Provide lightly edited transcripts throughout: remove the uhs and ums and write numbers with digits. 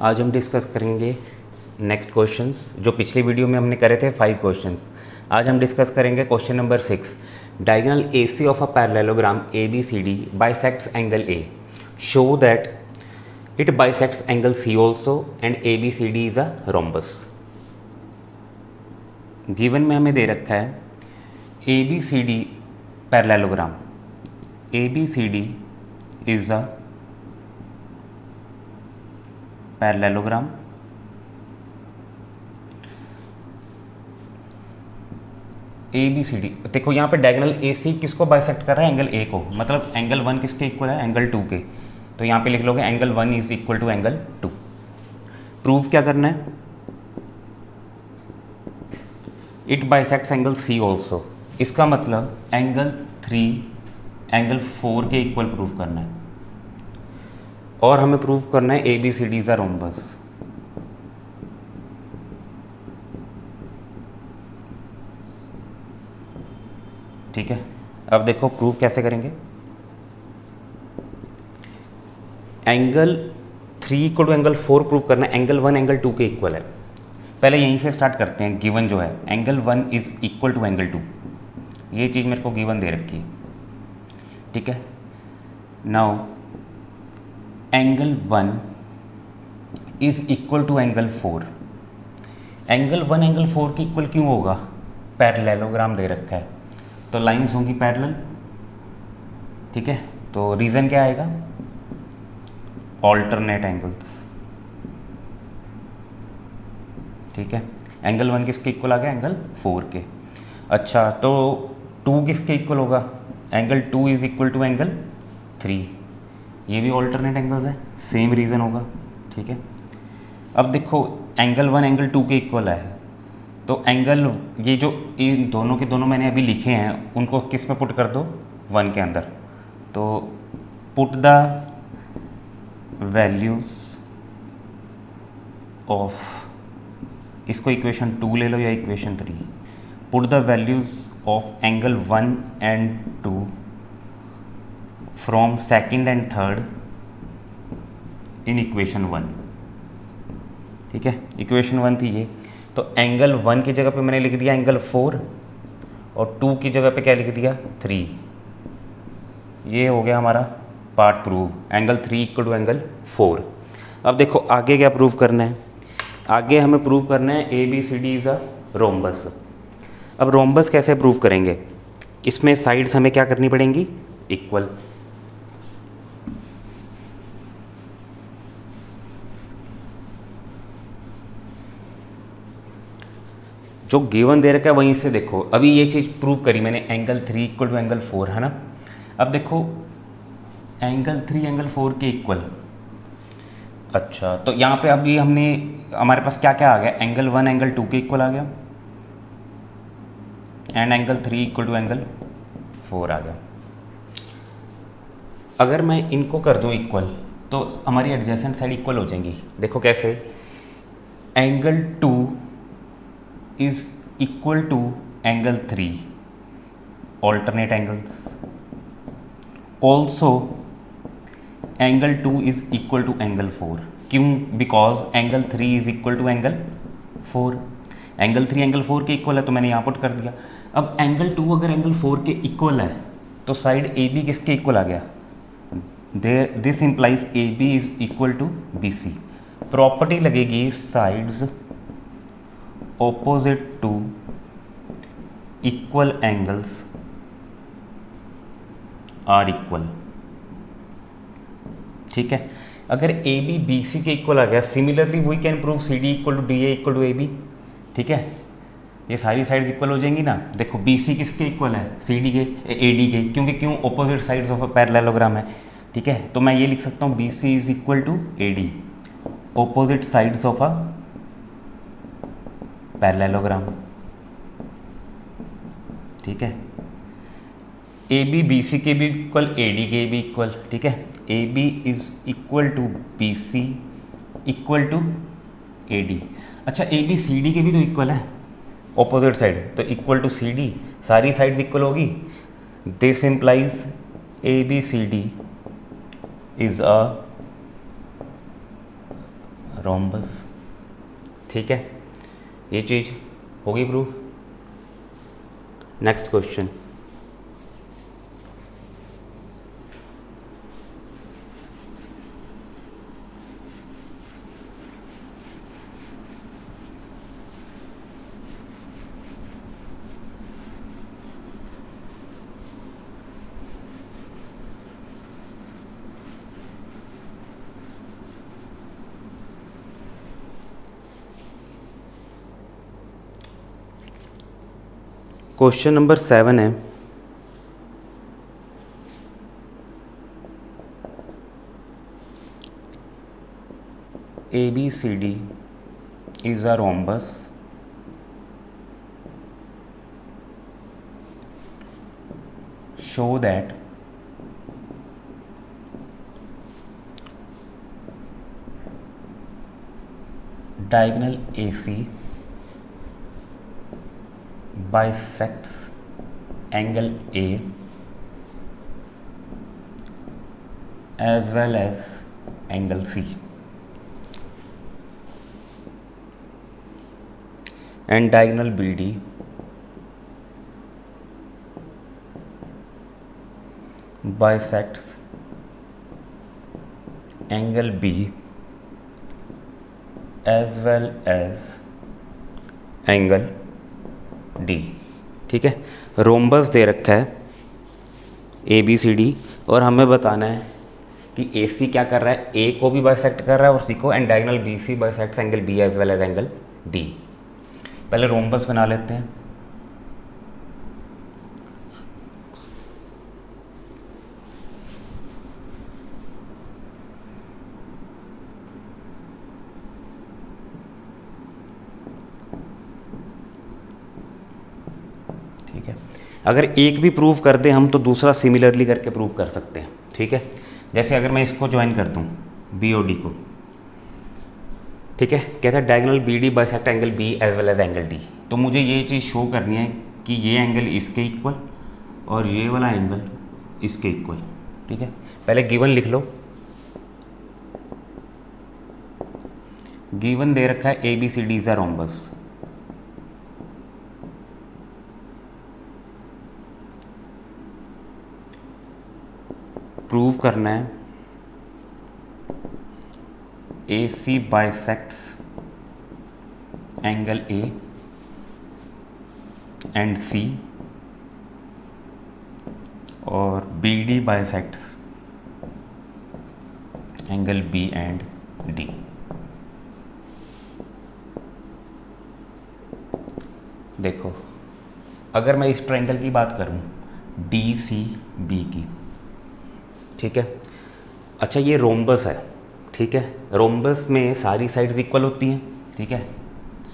आज हम डिस्कस करेंगे नेक्स्ट क्वेश्चंस जो पिछली वीडियो में हमने करे थे 5 क्वेश्चंस। आज हम डिस्कस करेंगे question number 6। Diagonal AC of a parallelogram ABCD bisects angle A। Show that it bisects angle C also and ABCD is a rhombus. Given में हमें दे रखा है ABCD parallelogram. ABCD is a parallelogram ABCD। देखो यहाँ पे diagonal AC किसको bisect कर रहा है? एंगल A को, मतलब एंगल 1 किसके इक्वल है? एंगल 2 के। तो यहाँ पे लिख लोगे angle 1 is equal to angle 2। Prove क्या करना है? It bisects angle C also. इसका मतलब एंगल 3 एंगल 4 के इक्वल प्रूव करना है, और हमें प्रूव करना है ABCD इज अ रोम्बस। ठीक है, अब देखो प्रूव कैसे करेंगे। Angle 3 equal to angle 4 prove करना है, एंगल 1 एंगल 2 के इक्वल है। पहले यहीं से स्टार्ट करते हैं। गिवन जो है angle 1 is equal to angle 2, ये चीज़ मेरे को गिवन दे रखी है। ठीक है, now angle 1 is equal to angle 4। Angle 1 angle 4 के इक्वल क्यों होगा? पैरेललोग्राम दे रखा है तो लाइंस होंगी पैरेलल। ठीक है, तो रीज़न क्या आएगा? Alternate angles. ठीक है, एंगल 1 किसके इक्वल आ गया? एंगल 4 के। अच्छा, तो 2 किसके इक्वल होगा? Angle 2 is equal to angle 3। ये भी ऑल्टरनेट एंगल्स है, सेम रीज़न होगा। ठीक है, अब देखो एंगल 1 एंगल 2 के इक्वल है, तो एंगल ये जो इन दोनों के दोनों मैंने अभी लिखे हैं उनको किस में पुट कर दो? 1 के अंदर। तो पुट द वैल्यूज ऑफ, इसको इक्वेशन 2 ले लो या equation 3। Put the values of angle 1 and 2 from second and third in equation 1। ठीक है, इक्वेशन 1 थी ये, तो एंगल 1 की जगह पे मैंने लिख दिया एंगल 4 और 2 की जगह पे क्या लिख दिया? 3। ये हो गया हमारा part prove, angle 3 equal to angle 4। अब देखो आगे क्या प्रूव करना है? आगे हमें प्रूव करना है ABCD इज अ रोम्बस। अब रोम्बस कैसे प्रूव करेंगे? इसमें साइड्स हमें क्या करनी पड़ेंगी? इक्वल। जो गिवन दे रखा है वहीं से देखो, अभी ये चीज़ प्रूव करी मैंने, एंगल 3 इक्वल टू एंगल 4, है ना। अब देखो एंगल 3 एंगल 4 के इक्वल। अच्छा, तो यहाँ पे अभी हमने, हमारे पास क्या क्या आ गया? एंगल 1 एंगल 2 के इक्वल आ गया, and angle 3 equal to angle 4 आ गया। अगर मैं इनको कर दूँ इक्वल तो हमारी एडजेसेंट साइड इक्वल हो जाएंगी। देखो कैसे? Angle 2 is equal to angle 3, alternate angles. Also angle 2 is equal to angle 4। क्यों? Because angle 3 is equal to angle 4। Angle 3 angle 4 के इक्वल है तो मैंने यहाँ पुट कर दिया। अब एंगल 2 अगर एंगल 4 के इक्वल है तो साइड AB किसके इक्वल आ गया? This implies AB is equal to BC। Property लगेगी sides opposite to equal angles are equal। ठीक है, अगर AB BC के इक्वल आ गया, similarly we can prove CD equal to DA equal to AB। ठीक है, ये सारी साइड्स इक्वल हो जाएंगी ना। देखो BC किसके इक्वल है? CD के, AD के, क्योंकि क्यों? Opposite sides of a parallelogram है। ठीक है, तो मैं ये लिख सकता हूँ BC is equal to AD, opposite sides of a parallelogram. ठीक है, AB BC के भी इक्वल, AD के भी इक्वल। ठीक है, AB is equal to BC equal to AD। अच्छा, AB CD के भी तो इक्वल है, ऑपोजिट साइड, तो इक्वल टू CD, सारी साइड्स इक्वल होगी। This implies ABCD is a rhombus. ठीक है, ये चीज़ होगी proof. Next question, question number 7 है, ABCD is a rhombus show that diagonal AC bisects angle A as well as angle C, and diagonal BD bisects angle B as well as angle D। ठीक है, rhombus दे रखा है ABCD और हमें बताना है कि AC क्या कर रहा है, A को भी बाइसेक्ट कर रहा है और C को, and diagonal BC bisects angle B as well as angle D। पहले रोम्बस बना लेते हैं। ठीक है, अगर एक भी प्रूव कर दें हम तो दूसरा सिमिलरली करके प्रूव कर सकते हैं। ठीक है, जैसे अगर मैं इसको ज्वाइन कर दूं BOD को, ठीक है, कहता है diagonal BD bisect angle B as well as angle D। तो मुझे ये चीज़ शो करनी है कि ये एंगल इसके इक्वल और ये वाला एंगल इसके इक्वल। ठीक है, पहले गिवन लिख लो। गिवन दे रखा है ABCD is a rhombus. Prove करना है AC bisects angle A and C और BD bisects angle B and D। देखो, अगर मैं इस ट्रायंगल की बात करूं DCB की, ठीक है, अच्छा ये रोम्बस है। ठीक है, रोम्बस में सारी साइड्स इक्वल होती हैं। ठीक है,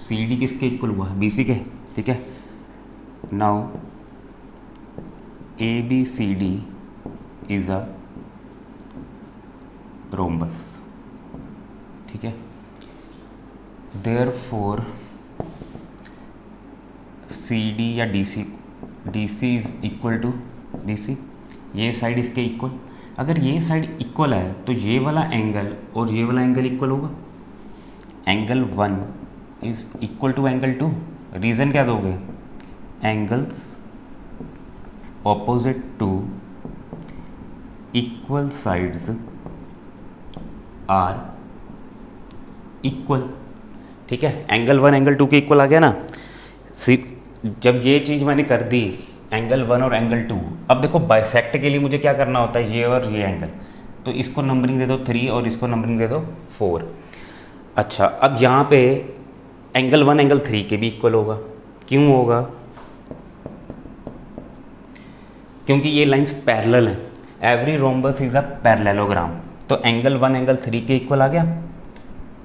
CD किसके इक्वल हुआ, BC के। ठीक है, now ABCD is a rhombus. ठीक है, देयरफॉर CD या DC is equal to BC, ये साइड इसके इक्वल। अगर ये साइड इक्वल है तो ये वाला एंगल और ये वाला एंगल इक्वल होगा। Angle 1 is equal to angle 2। Reason क्या दोगे, angles opposite to equal sides are equal. ठीक है, एंगल 1 एंगल 2 के इक्वल आ गया ना। जब ये चीज़ मैंने कर दी एंगल 1 और एंगल 2, अब देखो बाइसेक्ट के लिए मुझे क्या करना होता है, ये और ये एंगल, तो इसको नंबरिंग दे दो 3 और इसको नंबरिंग दे दो 4। अच्छा, अब यहाँ पे एंगल 1 एंगल 3 के भी इक्वल होगा। क्यों होगा, क्योंकि ये लाइंस पैरेलल हैं। Every rhombus is a parallelogram. तो एंगल 1 एंगल 3 के इक्वल आ गया।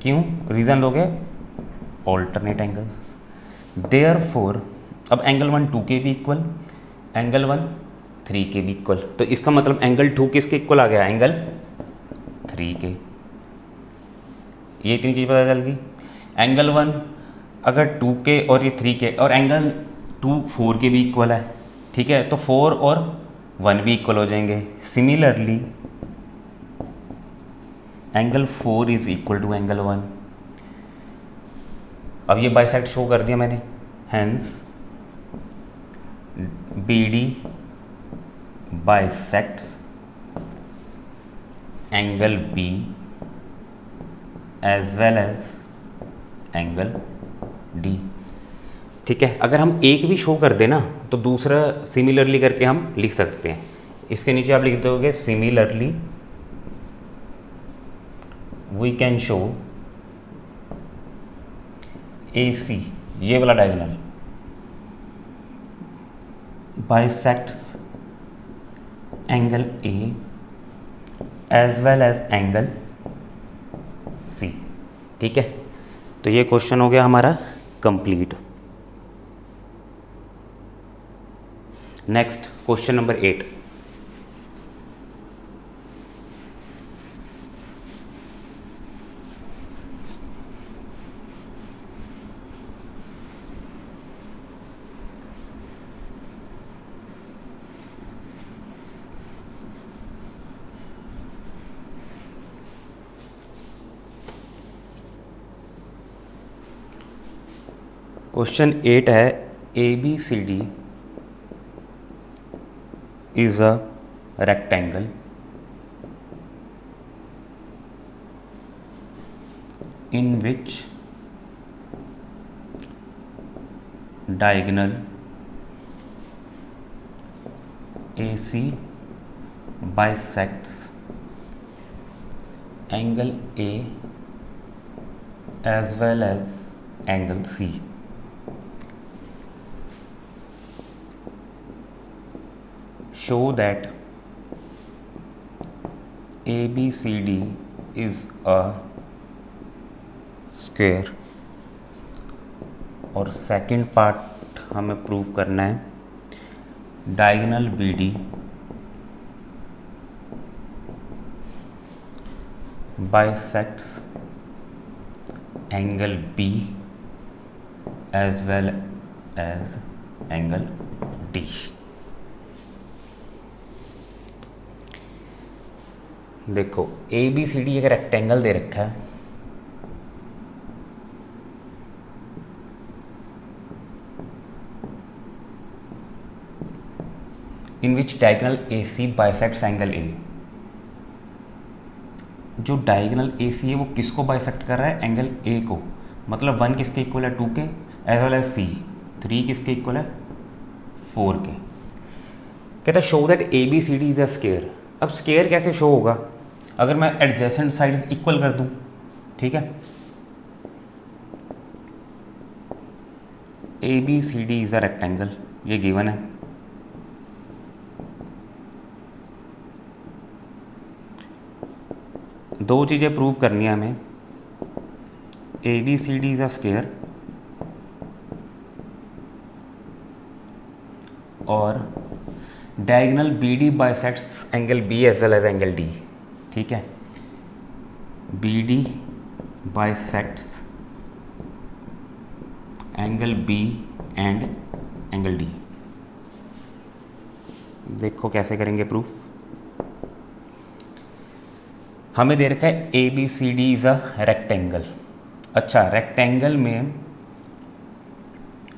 क्यों, रीज़न दोगे, ऑल्टरनेट एंगल्स। देयरफॉर अब एंगल 1 2 के भी इक्वल, एंगल 1 3 के भी इक्वल। तो इसका मतलब एंगल 2 किसके इक्वल आ गया, एंगल 3 के। ये इतनी चीज़ पता चल गई। एंगल 1 अगर 2 के और ये 3 के, और एंगल 2 4 के भी इक्वल है। ठीक है, तो 4 और 1 भी इक्वल हो जाएंगे। Similarly angle 4 is equal to angle 1। अब ये बाइसेक्ट शो कर दिया मैंने, hence B D bisects angle B as well as angle D. ठीक है, अगर हम एक भी शो कर दें ना तो दूसरा सिमिलरली करके हम लिख सकते हैं। इसके नीचे आप लिख दोगे similarly we can show A C, ये वाला diagonal bisects angle A as well as angle C. ठीक है, तो ये क्वेश्चन हो गया हमारा complete. Next question number 8। Question 8 है A B C D is a rectangle in which diagonal AC bisects angle A as well as angle C. Show that ABCD is a square, और second part हमें prove करना है diagonal BD bisects angle B as well as angle D। देखो A B C D एक rectangle दे रखा है, in which diagonal A C bisects angle A. जो डायगोनल ए सी है वो किसको बाइसेक्ट कर रहा है? एंगल ए को। मतलब 1 किसके इक्वल है? 2 के, एज वेल एज सी 3 किसके इक्वल है? 4 के। कहता है show that A B C D is a square. अब स्क्वायर कैसे शो होगा? अगर मैं एडजेसेंट साइड्स इक्वल कर दूं, ठीक है, A B C D is a rectangle, ये गिवन है। दो चीज़ें प्रूव करनी है हमें, A B C D is a square और diagonal B D bisects angle B as well as angle D. ठीक है, B D bisects angle B and angle D. देखो कैसे करेंगे प्रूफ। हमें दे रखा है A B C D is a rectangle. अच्छा, रेक्टेंगल में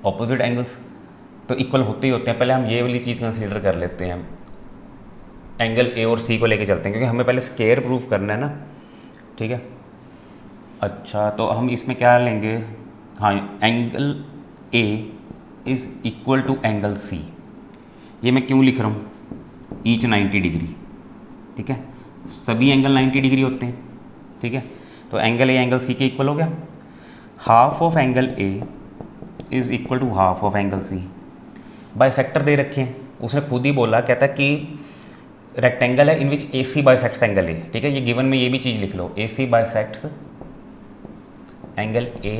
ऑपोजिट एंगल्स तो इक्वल होते ही होते हैं। पहले हम ये वाली चीज़ कंसीडर कर लेते हैं, एंगल ए और सी को लेके चलते हैं क्योंकि हमें पहले स्क्वायर प्रूफ करना है ना। ठीक है, अच्छा तो हम इसमें क्या लेंगे? हाँ, angle A is equal to angle C. ये मैं क्यों लिख रहा हूँ? Each 90 degree. ठीक है, सभी एंगल 90 डिग्री होते हैं। ठीक है, तो एंगल ए एंगल सी के इक्वल हो गया। Half of angle A is equal to half of angle C. Bisector दे रखे हैं, उसने खुद ही बोला, कहता है कि रेक्टेंगल है in which A C bisects angle ए। ठीक है, ये गिवन में ये भी चीज़ लिख लो, A C bisects angle A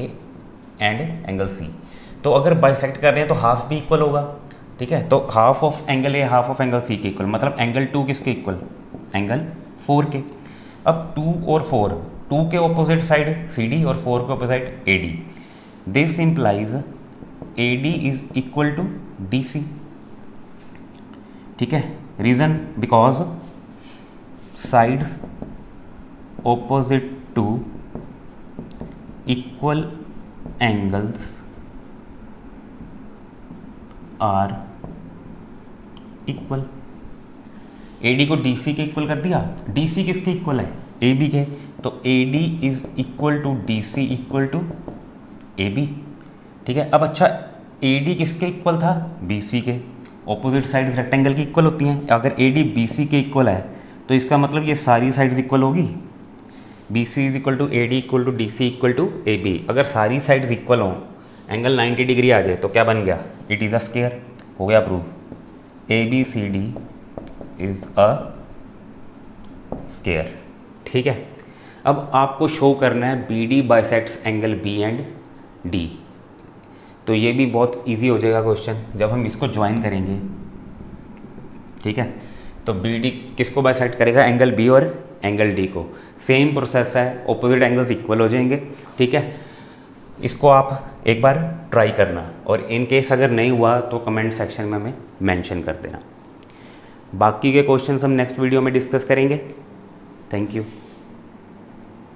and angle C. तो अगर बाइसेक्ट कर रहे हैं तो हाफ भी इक्वल होगा। ठीक है, तो half of angle A half of angle C के इक्वल, मतलब एंगल 2 किसके इक्वल? एंगल 4 के। अब 2 और 4, 2 के ऑपोजिट साइड सी डी और 4 के opposite A D. This implies A D is equal to D C. ठीक है, reason because sides opposite to equal angles are equal. AD को DC के इक्वल कर दिया। DC किसके इक्वल है? AB के। तो AD is equal to DC equal to AB। ठीक है। अब अच्छा, AD किसके इक्वल था? BC के। ऑपोजिट साइड्स रेक्टेंगल की इक्वल होती हैं। अगर AD BC के इक्वल है तो इसका मतलब ये सारी साइड्स इक्वल होगी। BC is equal to AD equal to DC equal to AB। अगर सारी साइड्स इक्वल हों, एंगल 90 डिग्री आ जाए, तो क्या बन गया? It is a square. हो गया prove. ABCD is a square. ठीक है। अब आपको शो करना है BD bisects angle B and D। तो ये भी बहुत इजी हो जाएगा क्वेश्चन जब हम इसको ज्वाइन करेंगे। ठीक है। तो BD किसको बाइसेक्ट करेगा? एंगल B और एंगल D को। सेम प्रोसेस है, ऑपोजिट एंगल्स इक्वल हो जाएंगे। ठीक है। इसको आप एक बार ट्राई करना, और इन केस अगर नहीं हुआ तो कमेंट सेक्शन में हमें मेंशन कर देना। बाकी के क्वेश्चंस हम नेक्स्ट वीडियो में डिस्कस करेंगे। Thank you.